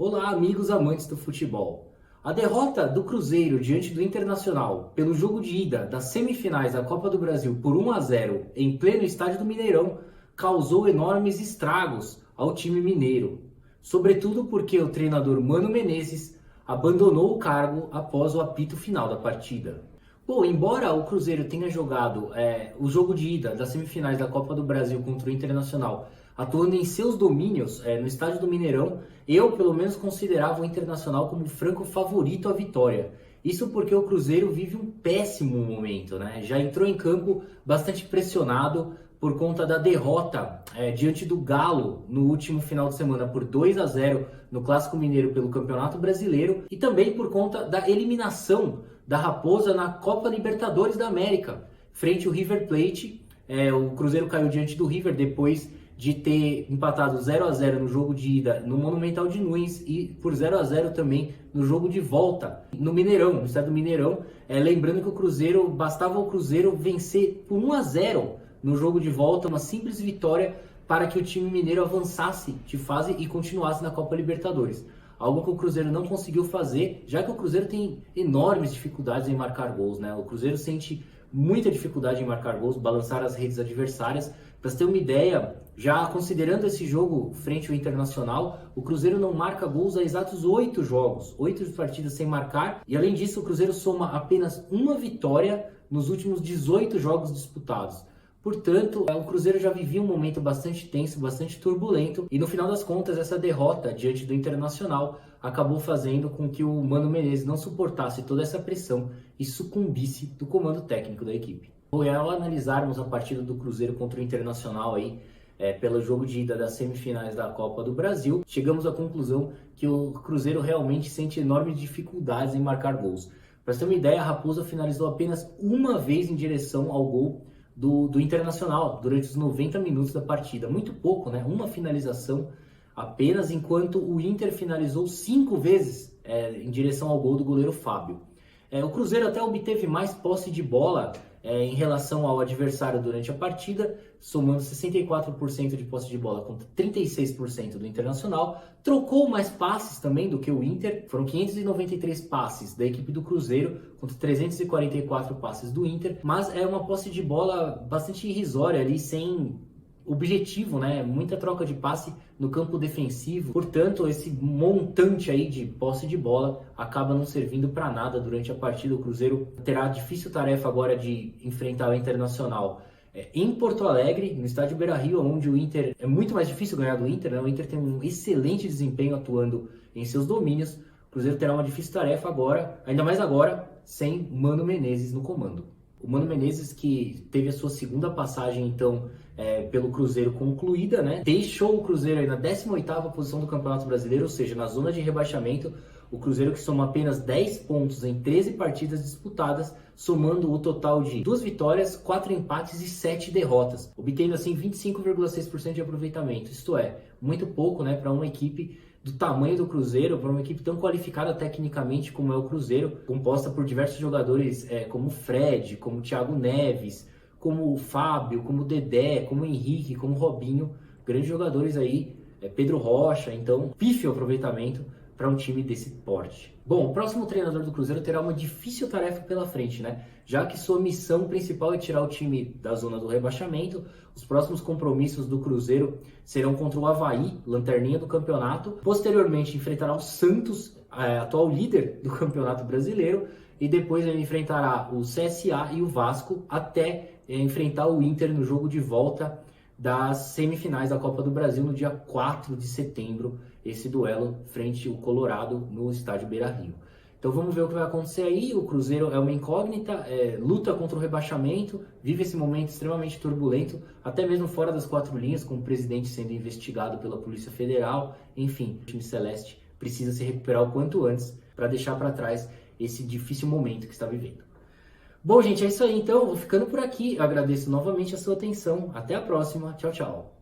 Olá, amigos amantes do futebol. A derrota do Cruzeiro diante do Internacional pelo jogo de ida das semifinais da Copa do Brasil por 1-0 em pleno estádio do Mineirão causou enormes estragos ao time mineiro, sobretudo porque o treinador Mano Menezes abandonou o cargo após o apito final da partida. Bom, embora o Cruzeiro tenha jogado o jogo de ida das semifinais da Copa do Brasil contra o Internacional atuando em seus domínios no estádio do Mineirão, eu pelo menos considerava o Internacional como franco favorito à vitória. Isso porque o Cruzeiro vive um péssimo momento, né? Já entrou em campo bastante pressionado por conta da derrota diante do Galo no último final de semana por 2-0 no Clássico Mineiro pelo Campeonato Brasileiro e também por conta da eliminação da Raposa na Copa Libertadores da América frente ao River Plate. O Cruzeiro caiu diante do River depois de ter empatado 0-0 no jogo de ida no Monumental de Nunes e por 0-0 também no jogo de volta no Mineirão, no estádio do Mineirão. Lembrando que bastava o Cruzeiro vencer por 1-0 no jogo de volta, uma simples vitória para que o time mineiro avançasse de fase e continuasse na Copa Libertadores. Algo que o Cruzeiro não conseguiu fazer, já que o Cruzeiro tem enormes dificuldades em marcar gols, né? O Cruzeiro sente muita dificuldade em marcar gols, balançar as redes adversárias. Para você ter uma ideia, já considerando esse jogo frente ao Internacional, o Cruzeiro não marca gols há exatos 8 jogos, 8 partidas sem marcar. E além disso, o Cruzeiro soma apenas uma vitória nos últimos 18 jogos disputados. Portanto, o Cruzeiro já vivia um momento bastante tenso, bastante turbulento. E no final das contas, essa derrota diante do Internacional acabou fazendo com que o Mano Menezes não suportasse toda essa pressão e sucumbisse do comando técnico da equipe. Ao analisarmos a partida do Cruzeiro contra o Internacional pelo jogo de ida das semifinais da Copa do Brasil, chegamos à conclusão que o Cruzeiro realmente sente enormes dificuldades em marcar gols. Para você ter uma ideia, a Raposa finalizou apenas uma vez em direção ao gol do Internacional durante os 90 minutos da partida. Muito pouco, né? Uma finalização apenas, enquanto o Inter finalizou 5 vezes em direção ao gol do goleiro Fábio. O Cruzeiro até obteve mais posse de bola em relação ao adversário durante a partida, somando 64% de posse de bola contra 36% do Internacional. Trocou mais passes também do que o Inter, foram 593 passes da equipe do Cruzeiro contra 344 passes do Inter, mas é uma posse de bola bastante irrisória ali, sem objetivo, né? Muita troca de passe no campo defensivo. Portanto, esse montante aí de posse de bola acaba não servindo para nada durante a partida. O Cruzeiro terá a difícil tarefa agora de enfrentar o Internacional em Porto Alegre, no estádio Beira-Rio, onde o Inter é muito mais difícil ganhar do Inter, né? O Inter tem um excelente desempenho atuando em seus domínios. O Cruzeiro terá uma difícil tarefa agora, ainda mais agora, sem Mano Menezes no comando. O Mano Menezes, que teve a sua segunda passagem, então, pelo Cruzeiro concluída, né? Deixou o Cruzeiro aí na 18ª posição do Campeonato Brasileiro, ou seja, na zona de rebaixamento. O Cruzeiro que soma apenas 10 pontos em 13 partidas disputadas, somando o total de 2 vitórias, 4 empates e 7 derrotas, obtendo assim 25,6% de aproveitamento. Isto é, muito pouco, né, para uma equipe do tamanho do Cruzeiro, para uma equipe tão qualificada tecnicamente como é o Cruzeiro, composta por diversos jogadores como o Fred, como o Thiago Neves, como o Fábio, como o Dedé, como o Henrique, como o Robinho, grandes jogadores aí, Pedro Rocha. Então, pífio aproveitamento para um time desse porte. Bom, o próximo treinador do Cruzeiro terá uma difícil tarefa pela frente, né? Já que sua missão principal é tirar o time da zona do rebaixamento. Os próximos compromissos do Cruzeiro serão contra o Avaí, lanterninha do campeonato. Posteriormente, enfrentará o Santos, atual líder do Campeonato Brasileiro. E depois ele enfrentará o CSA e o Vasco até enfrentar o Inter no jogo de volta das semifinais da Copa do Brasil no dia 4 de setembro, esse duelo frente ao Colorado no estádio Beira-Rio. Então vamos ver o que vai acontecer aí. O Cruzeiro é uma incógnita, luta contra o rebaixamento, vive esse momento extremamente turbulento, até mesmo fora das 4 linhas, com o presidente sendo investigado pela Polícia Federal. Enfim, o time celeste precisa se recuperar o quanto antes para deixar para trás esse difícil momento que está vivendo. Bom, gente, é isso aí. Então, vou ficando por aqui. Eu agradeço novamente a sua atenção. Até a próxima. Tchau, tchau.